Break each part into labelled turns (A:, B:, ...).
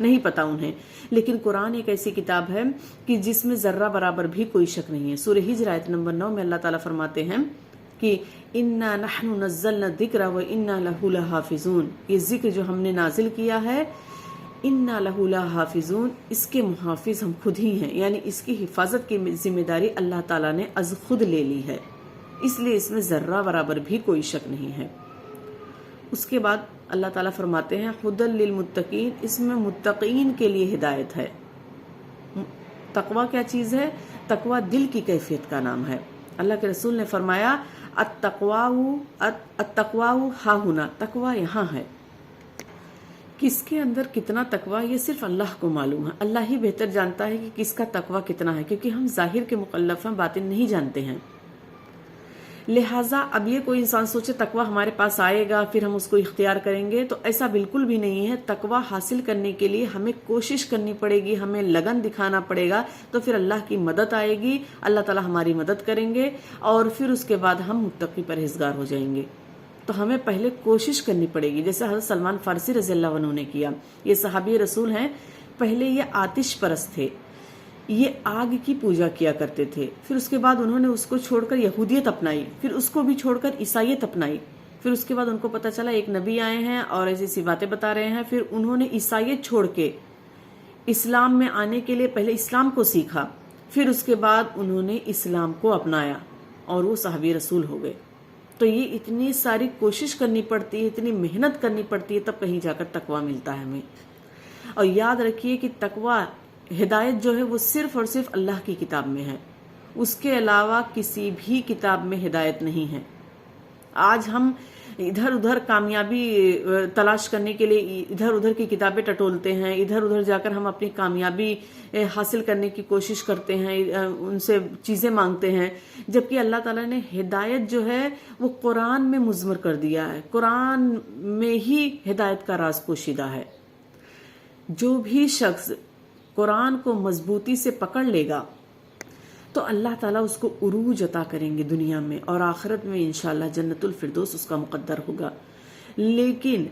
A: نہیں پتا انہیں. لیکن قرآن ایک ایسی کتاب ہے کہ جس میں ذرہ برابر بھی کوئی شک نہیں ہے. سورہ ہجر آیت نمبر 9 میں اللہ تعالیٰ فرماتے ہیں کہ اِنَّا نَحْنُ نَزَّلْنَا الذِّكْرَ وَإِنَّا لَهُ لَحَافِظُونَ. یہ ذکر جو ہم نے نازل کیا ہے اِنَّا لَهُ لَحَافِظُونَ، اس کے محافظ ہم خود ہی ہیں، یعنی اس کی حفاظت کی ذمہ داری اللہ تعالیٰ نے از خود لے لی ہے، اس لیے اس میں ذرہ برابر بھی کوئی شک نہیں ہے. اس کے بعد اللہ تعالیٰ فرماتے ہیں ہدی للمتقین، اس میں متقین کے لیے ہدایت ہے. تقوی کیا چیز ہے؟ تقوی دل کی کیفیت کا نام ہے. اللہ کے رسول نے فرمایا التقوی ہا ہنا، تقوی یہاں ہے. کس کے اندر کتنا تقوی یہ صرف اللہ کو معلوم ہے. اللہ ہی بہتر جانتا ہے کہ کس کا تقوی کتنا ہے، کیونکہ ہم ظاہر کے مکلف ہیں، باطن نہیں جانتے ہیں. لہٰذا اب یہ کوئی انسان سوچے تقوی ہمارے پاس آئے گا پھر ہم اس کو اختیار کریں گے، تو ایسا بالکل بھی نہیں ہے. تقوی حاصل کرنے کے لیے ہمیں کوشش کرنی پڑے گی، ہمیں لگن دکھانا پڑے گا، تو پھر اللہ کی مدد آئے گی، اللہ تعالیٰ ہماری مدد کریں گے، اور پھر اس کے بعد ہم متقی پرہیزگار ہو جائیں گے. تو ہمیں پہلے کوشش کرنی پڑے گی، جیسے حضرت سلمان فارسی رضی اللہ عنہ نے کیا. یہ صحابی رسول ہیں. پہلے یہ آتش پرست تھے، یہ آگ کی پوجا کیا کرتے تھے. پھر اس کے بعد انہوں نے اس کو چھوڑ کر یہودیت اپنائی، پھر اس کو بھی چھوڑ کر عیسائیت اپنائی. پھر اس کے بعد ان کو پتہ چلا ایک نبی آئے ہیں اور ایسی سی باتیں بتا رہے ہیں. پھر انہوں نے عیسائیت چھوڑ کے اسلام میں آنے کے لیے پہلے اسلام کو سیکھا، پھر اس کے بعد انہوں نے اسلام کو اپنایا اور وہ صحابی رسول ہو گئے. تو یہ اتنی ساری کوشش کرنی پڑتی ہے، اتنی محنت کرنی پڑتی ہے، تب کہیں جا کر تقوی ملتا ہے ہمیں. اور یاد رکھیے کہ تقوی ہدایت جو ہے وہ صرف اور صرف اللہ کی کتاب میں ہے، اس کے علاوہ کسی بھی کتاب میں ہدایت نہیں ہے. آج ہم ادھر ادھر کامیابی تلاش کرنے کے لیے ادھر ادھر کی کتابیں ٹٹولتے ہیں، ادھر ادھر جا کر ہم اپنی کامیابی حاصل کرنے کی کوشش کرتے ہیں، ان سے چیزیں مانگتے ہیں، جبکہ اللہ تعالیٰ نے ہدایت جو ہے وہ قرآن میں مضمر کر دیا ہے. قرآن میں ہی ہدایت کا راز پوشیدہ ہے. جو بھی شخص قرآن کو مضبوطی سے پکڑ لے گا تو اللہ تعالیٰ اس کو عروج عطا کریں گے دنیا میں، اور آخرت میں انشاءاللہ جنت الفردوس اس کا مقدر ہوگا. لیکن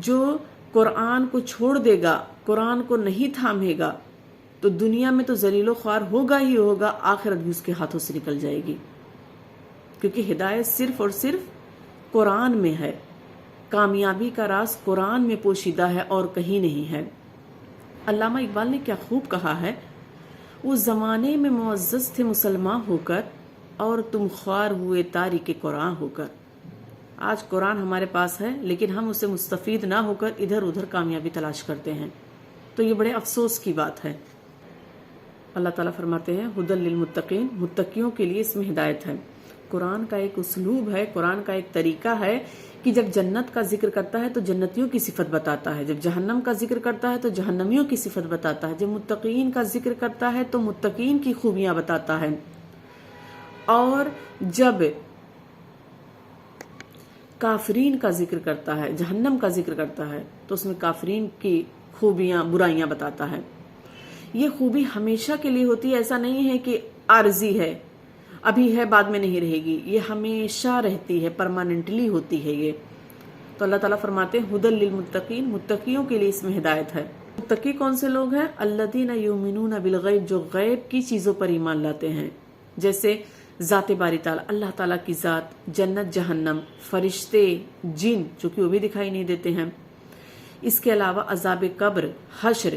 A: جو قرآن کو چھوڑ دے گا، قرآن کو نہیں تھامے گا، تو دنیا میں تو ذلیل و خوار ہوگا ہی ہوگا، آخرت بھی اس کے ہاتھوں سے نکل جائے گی. کیونکہ ہدایت صرف اور صرف قرآن میں ہے. کامیابی کا راز قرآن میں پوشیدہ ہے اور کہیں نہیں ہے. علامہ اقبال نے کیا خوب کہا ہے، وہ زمانے میں معزز تھے مسلمان ہو کر، اور تم خوار ہوئے تارک قرآن ہو کر. آج قرآن ہمارے پاس ہے لیکن ہم اسے مستفید نہ ہو کر ادھر ادھر کامیابی تلاش کرتے ہیں، تو یہ بڑے افسوس کی بات ہے. اللہ تعالیٰ فرماتے ہیں ہدی للمتقین، متقیوں کے لیے اس میں ہدایت ہے. قرآن کا ایک اسلوب ہے، قرآن کا ایک طریقہ ہے کہ جب جنت کا ذکر کرتا ہے تو جنتیوں کی صفت بتاتا ہے، جب جہنم کا ذکر کرتا ہے تو جہنمیوں کی صفت بتاتا ہے، جب متقین کا ذکر کرتا ہے تو متقین کی خوبیاں بتاتا ہے، اور جب کافرین کا ذکر کرتا ہے، جہنم کا ذکر کرتا ہے، تو اس میں کافرین کی خوبیاں، برائیاں بتاتا ہے. یہ خوبی ہمیشہ کے لیے ہوتی ہے، ایسا نہیں ہے کہ عارضی ہے، ابھی ہے بعد میں نہیں رہے گی. یہ ہمیشہ رہتی ہے، پرماننٹلی ہوتی ہے یہ. تو اللہ تعالیٰ فرماتے ہیں ہدی للمتقین، متقیوں کے لیے اس میں ہدایت ہے. متقی کون سے لوگ ہیں؟ الذین یؤمنون بالغیب، جو غیب کی چیزوں پر ایمان لاتے ہیں، جیسے ذات باری تعالیٰ، اللہ تعالیٰ کی ذات، جنت جہنم، فرشتے، جن جو کہ وہ بھی دکھائی نہیں دیتے ہیں، اس کے علاوہ عذاب قبر، حشر،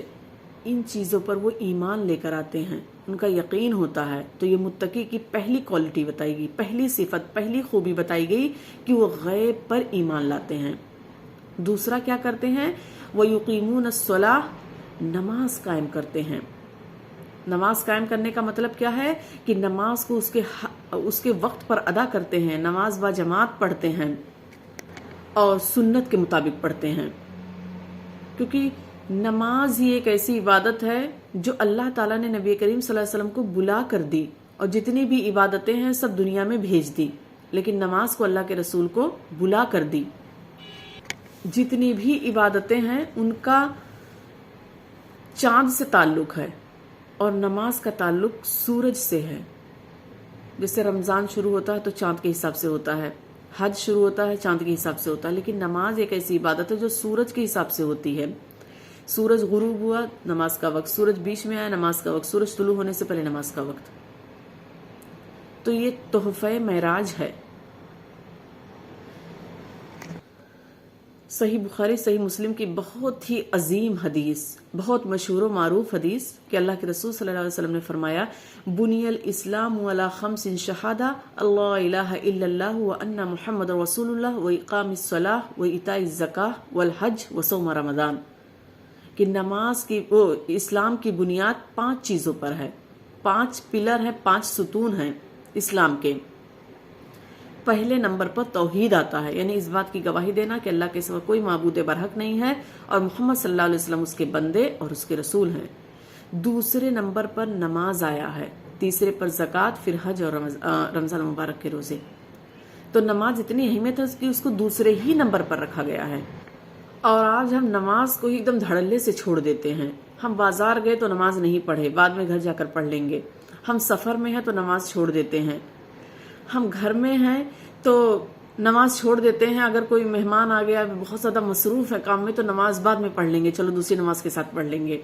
A: ان چیزوں پر وہ ایمان لے کر آتے ہیں، ان کا یقین ہوتا ہے. تو یہ متقی کی پہلی کوالٹی بتائی گئی، پہلی صفت، پہلی خوبی بتائی گئی کہ وہ غیب پر ایمان لاتے ہیں. دوسرا کیا کرتے ہیں؟ وَيُقِيمُونَ الصَّلَاةَ، نماز قائم کرتے ہیں. نماز قائم کرنے کا مطلب کیا ہے کہ نماز کو اس کے وقت پر ادا کرتے ہیں، نماز با جماعت پڑھتے ہیں اور سنت کے مطابق پڑھتے ہیں. کیونکہ نماز ہی ایک ایسی عبادت ہے جو اللہ تعالیٰ نے نبی کریم صلی اللہ علیہ وسلم کو بلا کر دی، اور جتنی بھی عبادتیں ہیں سب دنیا میں بھیج دی، لیکن نماز کو اللہ کے رسول کو بلا کر دی. جتنی بھی عبادتیں ہیں ان کا چاند سے تعلق ہے، اور نماز کا تعلق سورج سے ہے. جیسے رمضان شروع ہوتا ہے تو چاند کے حساب سے ہوتا ہے، حج شروع ہوتا ہے چاند کے حساب سے ہوتا ہے، لیکن نماز ایک ایسی عبادت ہے جو سورج کے حساب سے ہوتی ہے. سورج غروب ہوا نماز کا وقت، سورج بیچ میں آیا نماز کا وقت، سورج طلوع ہونے سے پہلے نماز کا وقت. تو یہ تحفہ معراج ہے. صحیح بخاری صحیح مسلم کی بہت ہی عظیم حدیث، بہت مشہور و معروف حدیث کہ اللہ کے رسول صلی اللہ علیہ وسلم نے فرمایا بنی الاسلام علی خمس شہادہ اللہ الہ الا اللہ وان محمد رسول اللہ واقام الصلاۃ وایتاء الزکاۃ والحج وصوم رمضان، کہ نماز کی اسلام کی بنیاد 5 چیزوں پر ہے، 5 پلر ہیں، 5 ستون ہیں اسلام کے. پہلے نمبر پر توحید آتا ہے، یعنی اس بات کی گواہی دینا کہ اللہ کے سوا کوئی معبود برحق نہیں ہے اور محمد صلی اللہ علیہ وسلم اس کے بندے اور اس کے رسول ہیں. دوسرے نمبر پر نماز آیا ہے، تیسرے پر زکوٰۃ، پھر حج اور رمضان مبارک کے روزے. تو نماز اتنی اہمیت ہے کہ اس کو دوسرے ہی نمبر پر رکھا گیا ہے. اور آج ہم نماز کو ہی ایک دم دھڑلے سے چھوڑ دیتے ہیں. ہم بازار گئے تو نماز نہیں پڑھے، بعد میں گھر جا کر پڑھ لیں گے. ہم سفر میں ہیں تو نماز چھوڑ دیتے ہیں. ہم گھر میں ہیں تو نماز چھوڑ دیتے ہیں. اگر کوئی مہمان آ گیا بہت زیادہ مصروف ہے کام میں تو نماز بعد میں پڑھ لیں گے، چلو دوسری نماز کے ساتھ پڑھ لیں گے.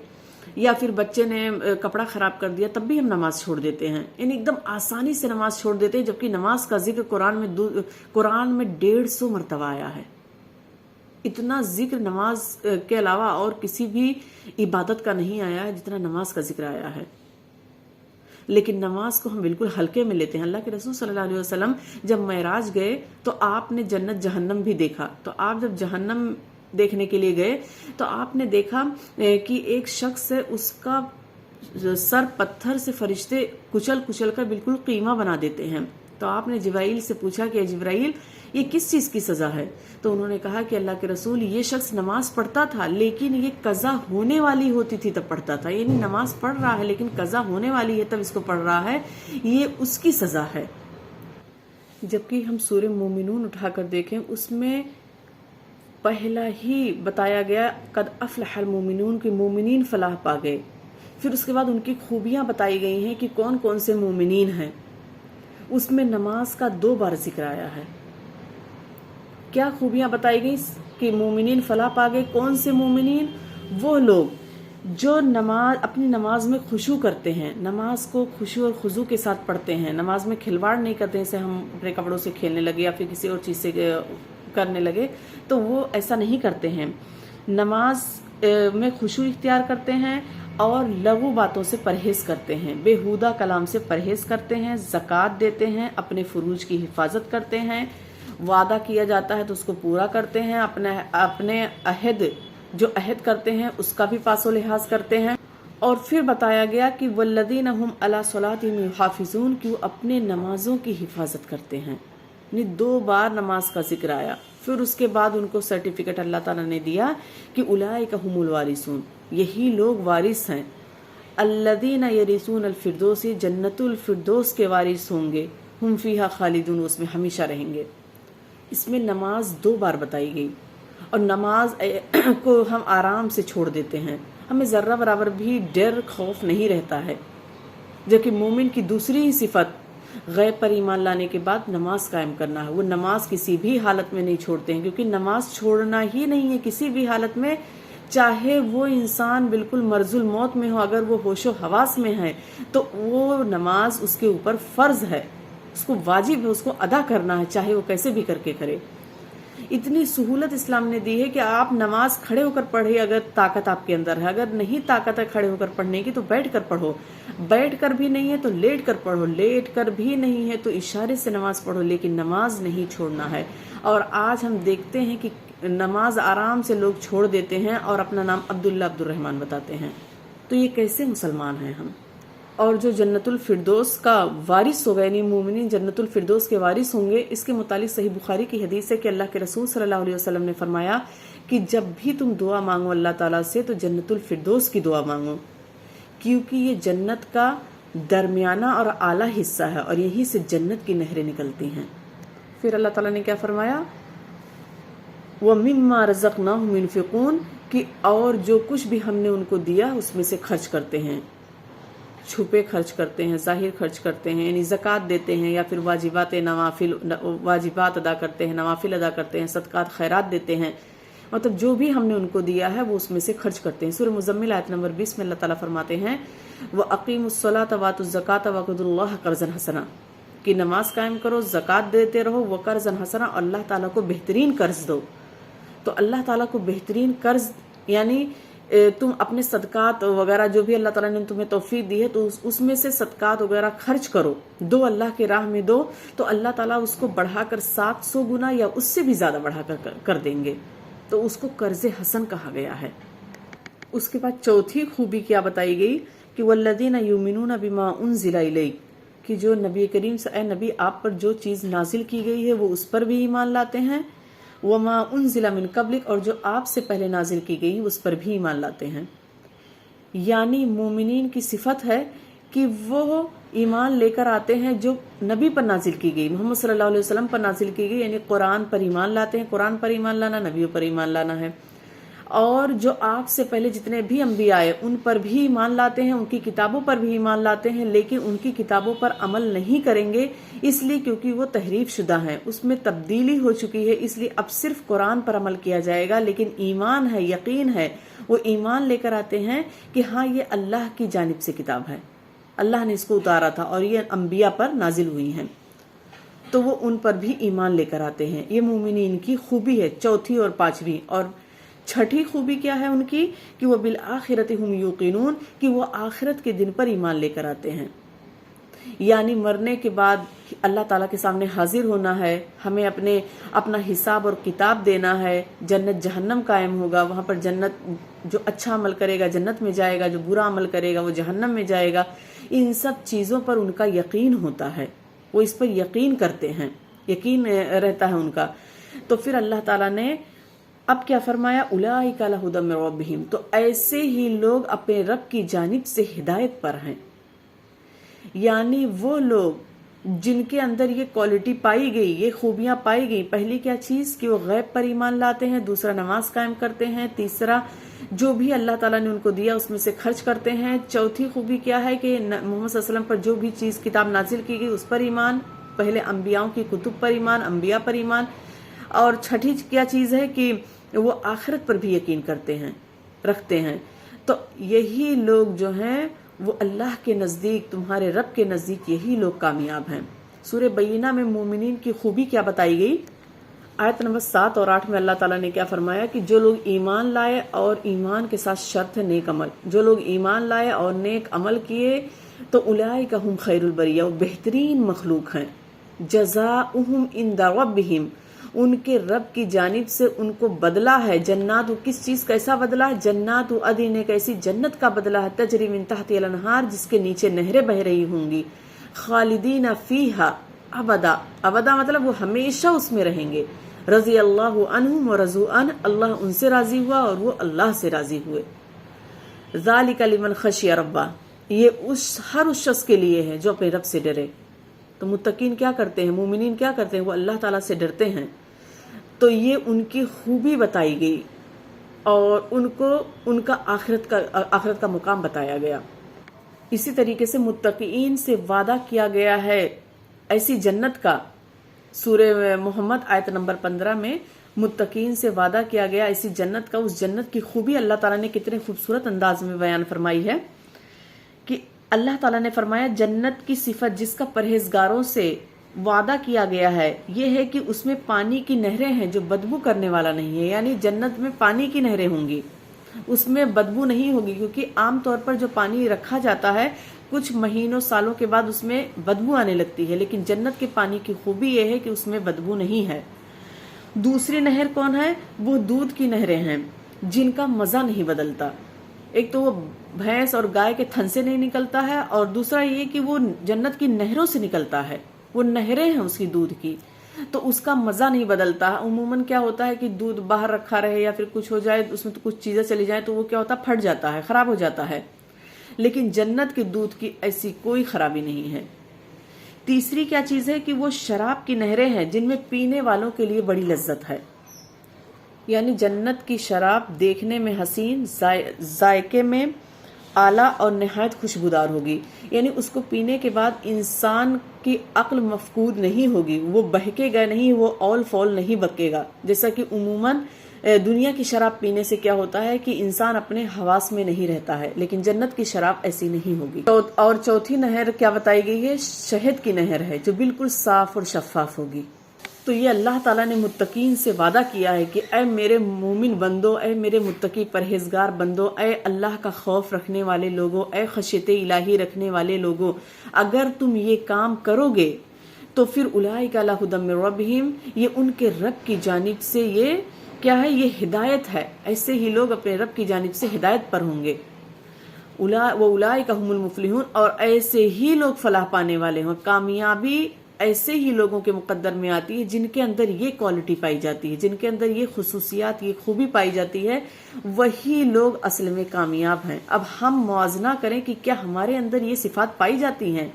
A: یا پھر بچے نے کپڑا خراب کر دیا تب بھی ہم نماز چھوڑ دیتے ہیں. یعنی ایک دم آسانی سے نماز چھوڑ دیتے ہیں، جبکہ نماز کا ذکر قرآن میں 150 مرتبہ آیا ہے. اتنا ذکر نماز کے علاوہ اور کسی بھی عبادت کا نہیں آیا ہے جتنا نماز کا ذکر آیا ہے. لیکن نماز کو ہم بالکل ہلکے میں لیتے ہیں. اللہ کے رسول صلی اللہ علیہ وسلم جب معراج گئے تو آپ نے جنت جہنم بھی دیکھا. تو آپ جب جہنم دیکھنے کے لیے گئے تو آپ نے دیکھا کہ ایک شخص ہے، اس کا سر پتھر سے فرشتے کچل کچل کر بالکل قیمہ بنا دیتے ہیں. تو آپ نے جبرائیل سے پوچھا کہ جبرائیل یہ کس چیز کی سزا ہے؟ تو انہوں نے کہا کہ اللہ کے رسول یہ شخص نماز پڑھتا تھا لیکن یہ قضا ہونے والی ہوتی تھی تب پڑھتا تھا. یعنی نماز پڑھ رہا ہے لیکن قضا ہونے والی ہے تب اس کو پڑھ رہا ہے، یہ اس کی سزا ہے. جبکہ ہم سورہ مومنون اٹھا کر دیکھیں، اس میں پہلا ہی بتایا گیا قد افلح المومنون کہ مومنین فلاح پا گئے. پھر اس کے بعد ان کی خوبیاں بتائی گئی ہیں کہ کون کون سے مومنین ہیں. اس میں نماز کا 2 بار ذکر آیا ہے. کیا خوبیاں بتائی گئی کہ مومنین فلاح پا گئے؟ کون سے مومنین؟ وہ لوگ جو اپنی نماز میں خشوع کرتے ہیں، نماز کو خشوع اور خضوع کے ساتھ پڑھتے ہیں، نماز میں کھلواڑ نہیں کرتے ہیں، جیسے ہم اپنے کپڑوں سے کھیلنے لگے یا پھر کسی اور چیز سے کرنے لگے، تو وہ ایسا نہیں کرتے ہیں. نماز میں خشوع اختیار کرتے ہیں اور لغو باتوں سے پرہیز کرتے ہیں، بیہودہ کلام سے پرہیز کرتے ہیں، زکوٰۃ دیتے ہیں، اپنے فروج کی حفاظت کرتے ہیں، وعدہ کیا جاتا ہے تو اس کو پورا کرتے ہیں، اپنے جو عہد کرتے ہیں اس کا بھی پاس و لحاظ کرتے ہیں. اور پھر بتایا گیا کہ والذین هم علی صلاتهم یحافظون، کہ وہ اپنے نمازوں کی حفاظت کرتے ہیں. یعنی 2 بار نماز کا ذکر آیا. پھر اس کے بعد ان کو سرٹیفکیٹ اللہ تعالیٰ نے دیا کہ اولئک هم الوارثون، یہی لوگ وارث ہیں. الذین یرثون الفردوس، جنت الفردوس کے وارث ہوں گے. ہم فیہا خالدون، اس میں ہمیشہ رہیں گے. اس میں نماز 2 بار بتائی گئی. اور نماز کو ہم آرام سے چھوڑ دیتے ہیں، ہمیں ذرہ برابر بھی ڈر خوف نہیں رہتا ہے. جبکہ مومن کی دوسری ہی صفت غیب پر ایمان لانے کے بعد نماز قائم کرنا ہے. وہ نماز کسی بھی حالت میں نہیں چھوڑتے ہیں، کیونکہ نماز چھوڑنا ہی نہیں ہے کسی بھی حالت میں. چاہے وہ انسان بالکل مرض الموت میں ہو، اگر وہ ہوش و حواس میں ہے تو وہ نماز اس کے اوپر فرض ہے، اس کو واجب ہے، اس کو ادا کرنا ہے، چاہے وہ کیسے بھی کر کے کرے. اتنی سہولت اسلام نے دی ہے کہ آپ نماز کھڑے ہو کر پڑھے اگر طاقت آپ کے اندر ہے. اگر نہیں طاقت ہے کھڑے ہو کر پڑھنے کی تو بیٹھ کر پڑھو، بیٹھ کر بھی نہیں ہے تو لیٹ کر پڑھو، لیٹ کر بھی نہیں ہے تو اشارے سے نماز پڑھو، لیکن نماز نہیں چھوڑنا ہے. اور آج ہم دیکھتے ہیں کہ نماز آرام سے لوگ چھوڑ دیتے ہیں اور اپنا نام عبداللہ عبد الرحمن بتاتے ہیں. تو یہ کیسے مسلمان ہیں ہم؟ اور جو جنت الفردوس کا وارث ہوگا، یعنی مومنین جنت الفردوس کے وارث ہوں گے، اس کے متعلق صحیح بخاری کی حدیث ہے کہ اللہ کے رسول صلی اللہ علیہ وسلم نے فرمایا کہ جب بھی تم دعا مانگو اللہ تعالیٰ سے تو جنت الفردوس کی دعا مانگو، کیونکہ یہ جنت کا درمیانہ اور اعلیٰ حصہ ہے اور یہیں سے جنت کی نہریں نکلتی ہیں. پھر اللہ تعالیٰ نے کیا فرمایا؟ وَمِمَّا رَزَقْنَاهُمْ يُنْفِقُونَ، کہ اور جو کچھ بھی ہم نے ان کو دیا اس میں سے خرچ کرتے ہیں. چھپے خرچ کرتے ہیں، ظاہر خرچ کرتے ہیں، یعنی زکوٰۃ دیتے ہیں یا پھر واجبات ادا کرتے ہیں، نوافل ادا کرتے ہیں، صدقات خیرات دیتے ہیں. مطلب جو بھی ہم نے ان کو دیا ہے وہ اس میں سے خرچ کرتے ہیں۔ سورہ مزمل آیت نمبر 20 میں اللہ تعالیٰ فرماتے ہیں وَأَقِيمُوا الصَّلَاةَ وَآتُوا الزَّكَاةَ وَاقْرِضُوا اللَّهَ قَرْضًا حَسَنًا، کہ نماز قائم کرو، زکوٰۃ دیتے رہو، وہ قرضاً حسنا، اور اللہ تعالیٰ کو بہترین قرض دو۔ تو اللہ تعالیٰ کو بہترین قرض یعنی تم اپنے صدقات وغیرہ جو بھی اللہ تعالیٰ نے تمہیں توفیق دی ہے تو اس میں سے صدقات وغیرہ خرچ کرو، دو، اللہ کے راہ میں دو، تو اللہ تعالیٰ اس کو بڑھا کر 700 گنا یا اس سے بھی زیادہ بڑھا کر دیں گے۔ تو اس کو قرض حسن کہا گیا ہے۔ اس کے بعد چوتھی خوبی کیا بتائی گئی کہ والذین یؤمنون بما انزل الیک، کہ جو نبی کریم سے اے نبی آپ پر جو چیز نازل کی گئی ہے وہ اس پر بھی ایمان لاتے ہیں، وما انزل من قبلک، اور جو آپ سے پہلے نازل کی گئی اس پر بھی ایمان لاتے ہیں۔ یعنی مومنین کی صفت ہے کہ وہ ایمان لے کر آتے ہیں جو نبی پر نازل کی گئی، محمد صلی اللہ علیہ وسلم پر نازل کی گئی، یعنی قرآن پر ایمان لاتے ہیں۔ قرآن پر ایمان لانا نبیوں پر ایمان لانا ہے۔ اور جو آپ سے پہلے جتنے بھی انبیاء آئے ان پر بھی ایمان لاتے ہیں، ان کی کتابوں پر بھی ایمان لاتے ہیں، لیکن ان کی کتابوں پر عمل نہیں کریں گے، اس لیے کیونکہ وہ تحریف شدہ ہیں، اس میں تبدیلی ہو چکی ہے، اس لیے اب صرف قرآن پر عمل کیا جائے گا۔ لیکن ایمان ہے، یقین ہے، وہ ایمان لے کر آتے ہیں کہ ہاں یہ اللہ کی جانب سے کتاب ہے، اللہ نے اس کو اتارا تھا اور یہ انبیاء پر نازل ہوئی ہیں، تو وہ ان پر بھی ایمان لے کر آتے ہیں۔ یہ مومنین کی خوبی ہے، چوتھی اور پانچویں۔ اور چھٹی خوبی کیا ہے ان کی کہ وہ بالآخرۃ ہم یوقنون، کہ وہ آخرت کے دن پر ایمان لے کر آتے ہیں، یعنی مرنے کے بعد اللہ تعالیٰ کے سامنے حاضر ہونا ہے، ہمیں اپنا حساب اور کتاب دینا ہے، جنت جہنم قائم ہوگا، وہاں پر جنت جو اچھا عمل کرے گا جنت میں جائے گا، جو برا عمل کرے گا وہ جہنم میں جائے گا۔ ان سب چیزوں پر ان کا یقین ہوتا ہے، وہ اس پر یقین کرتے ہیں، یقین رہتا ہے ان کا۔ تو پھر اللہ تعالیٰ نے اب کیا فرمایا اولئک علی ھدی من ربہم، تو ایسے ہی لوگ اپنے رب کی جانب سے ہدایت پر ہیں۔ یعنی وہ لوگ جن کے اندر یہ کوالٹی پائی گئی، یہ خوبیاں پائی گئی، پہلی کیا چیز کہ وہ غیب پر ایمان لاتے ہیں، دوسرا نماز قائم کرتے ہیں، تیسرا جو بھی اللہ تعالیٰ نے ان کو دیا اس میں سے خرچ کرتے ہیں، چوتھی خوبی کیا ہے کہ محمد صلی اللہ علیہ وسلم پر جو بھی چیز کتاب نازل کی گئی اس پر ایمان، پہلے انبیاءوں کی کتب پر ایمان، انبیاء پر ایمان، اور چھٹی کیا چیز ہے کہ وہ آخرت پر بھی یقین کرتے ہیں، رکھتے ہیں۔ تو یہی لوگ جو ہیں وہ اللہ کے نزدیک، تمہارے رب کے نزدیک یہی لوگ کامیاب ہیں۔ سورہ بینہ میں مومنین کی خوبی کیا بتائی گئی؟ آیت نمبر 7 اور 8 میں اللہ تعالیٰ نے کیا فرمایا کہ جو لوگ ایمان لائے، اور ایمان کے ساتھ شرط ہے نیک عمل، جو لوگ ایمان لائے اور نیک عمل کیے تو اولئک ہم خیر البریہ، وہ بہترین مخلوق ہیں۔ جزاؤہم عند ربہم، ان کے رب کی جانب سے ان کو بدلہ ہے، جنات، کس چیز کا ایسا بدلہ ہے؟ جنات عدن، ایک ایسی جنت کا بدلہ ہے، تجری من تحتها الانہار، جس کے نیچے نہریں بہ رہی ہوں گی، خالدین فیہا ابدا، ابدا مطلب وہ ہمیشہ اس میں رہیں گے، رضی اللہ عنہم ورضوا عنہ، اللہ ان سے راضی ہوا اور وہ اللہ سے راضی ہوئے۔ ذالک لمن خشی ربہ، یہ ہر اس شخص کے لیے ہے جو اپنے رب سے ڈرے۔ تو متقین کیا کرتے ہیں، مومنین کیا کرتے ہیں؟ وہ اللہ تعالیٰ سے ڈرتے ہیں۔ تو یہ ان کی خوبی بتائی گئی اور ان کو ان کا آخرت کا مقام بتایا گیا۔ اسی طریقے سے متقین سے وعدہ کیا گیا ہے ایسی جنت کا، سورہ محمد آیت نمبر 15 میں متقین سے وعدہ کیا گیا ایسی جنت کا۔ اس جنت کی خوبی اللہ تعالیٰ نے کتنے خوبصورت انداز میں بیان فرمائی ہے کہ اللہ تعالیٰ نے فرمایا جنت کی صفت جس کا پرہیزگاروں سے وعدہ کیا گیا ہے یہ ہے کہ اس میں پانی کی نہریں ہیں جو بدبو کرنے والا نہیں ہے، یعنی جنت میں پانی کی نہریں ہوں گی، اس میں بدبو نہیں ہوگی، کیونکہ عام طور پر جو پانی رکھا جاتا ہے کچھ مہینوں سالوں کے بعد اس میں بدبو آنے لگتی ہے، لیکن جنت کے پانی کی خوبی یہ ہے کہ اس میں بدبو نہیں ہے۔ دوسری نہر کون ہے؟ وہ دودھ کی نہریں ہیں جن کا مزہ نہیں بدلتا، ایک تو وہ بھینس اور گائے کے تھن سے نہیں نکلتا ہے، اور دوسرا یہ کہ وہ جنت کی نہروں سے نکلتا ہے، وہ نہریں ہیں اس کی دودھ کی، تو اس کا مزہ نہیں بدلتا۔ عموماً کیا ہوتا ہے کہ دودھ باہر رکھا رہے یا پھر کچھ ہو جائے اس میں تو کچھ چیزیں چلی جائیں تو وہ کیا ہوتا ہے، پھٹ جاتا ہے، خراب ہو جاتا ہے، لیکن جنت کے دودھ کی ایسی کوئی خرابی نہیں ہے۔ تیسری کیا چیز ہے کہ وہ شراب کی نہریں ہیں جن میں پینے والوں کے لیے بڑی لذت ہے، یعنی جنت کی شراب دیکھنے میں حسین، ذائقے میں اعلیٰ اور نہایت خوشبودار ہوگی، یعنی اس کو پینے کے بعد انسان کی عقل مفقود نہیں ہوگی، وہ بہکے گا نہیں، وہ اول فول نہیں بکے گا، جیسا کہ عموماً دنیا کی شراب پینے سے کیا ہوتا ہے کہ انسان اپنے حواس میں نہیں رہتا ہے، لیکن جنت کی شراب ایسی نہیں ہوگی۔ اور چوتھی نہر کیا بتائی گئی ہے؟ شہد کی نہر ہے، جو بالکل صاف اور شفاف ہوگی۔ تو یہ اللہ تعالیٰ نے متقین سے وعدہ کیا ہے کہ اے میرے مومن بندو، اے میرے متقی پرہیزگار بندو، اے اللہ کا خوف رکھنے والے لوگوں، اے خشیت الہی رکھنے والے لوگوں، اگر تم یہ کام کرو گے تو پھر اولئک علی ھدی من ربہم، یہ ان کے رب کی جانب سے یہ کیا ہے؟ یہ ہدایت ہے۔ ایسے ہی لوگ اپنے رب کی جانب سے ہدایت پر ہوں گے۔ وَأُولَٰئِکَ هُمُ الْمُفْلِحُونَ، اور ایسے ہی لوگ فلاح پانے والے ہوں۔ کامیابی ایسے ہی لوگوں کے مقدر میں آتی ہے جن کے اندر یہ کوالٹی پائی جاتی ہے، جن کے اندر یہ خصوصیات، یہ خوبی پائی جاتی ہے، وہی لوگ اصل میں کامیاب ہیں۔ اب ہم موازنہ کریں کہ کیا ہمارے اندر یہ صفات پائی جاتی ہیں؟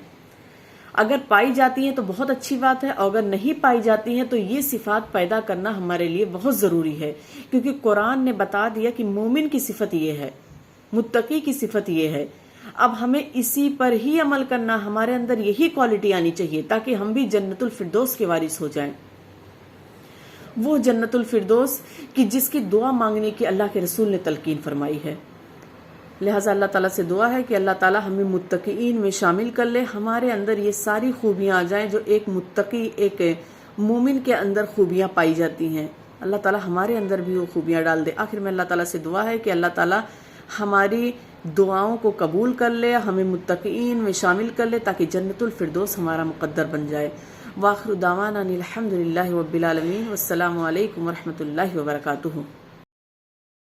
A: اگر پائی جاتی ہیں تو بہت اچھی بات ہے، اور اگر نہیں پائی جاتی ہیں تو یہ صفات پیدا کرنا ہمارے لیے بہت ضروری ہے، کیونکہ قرآن نے بتا دیا کہ مومن کی صفت یہ ہے، متقی کی صفت یہ ہے۔ اب ہمیں اسی پر ہی عمل کرنا، ہمارے اندر یہی کوالٹی آنی چاہیے تاکہ ہم بھی جنت الفردوس کے وارث ہو جائیں۔ وہ جنت الفردوس کی جس کی دعا مانگنے کی اللہ کے رسول نے تلقین فرمائی ہے۔ لہٰذا اللہ تعالیٰ سے دعا ہے کہ اللہ تعالیٰ ہمیں متقین میں شامل کر لے، ہمارے اندر یہ ساری خوبیاں آ جائیں جو ایک متقی، ایک مومن کے اندر خوبیاں پائی جاتی ہیں۔ اللہ تعالیٰ ہمارے اندر بھی وہ خوبیاں ڈال دے۔ آخر میں اللہ تعالیٰ سے دعا ہے کہ اللہ تعالیٰ ہماری دعاؤں کو قبول کر لے، ہمیں متقین میں شامل کر لے تاکہ جنت الفردوس ہمارا مقدر بن جائے۔ وآخر دعوانا الحمد للہ رب العالمین، والسلام علیکم ورحمۃ اللہ وبرکاتہ۔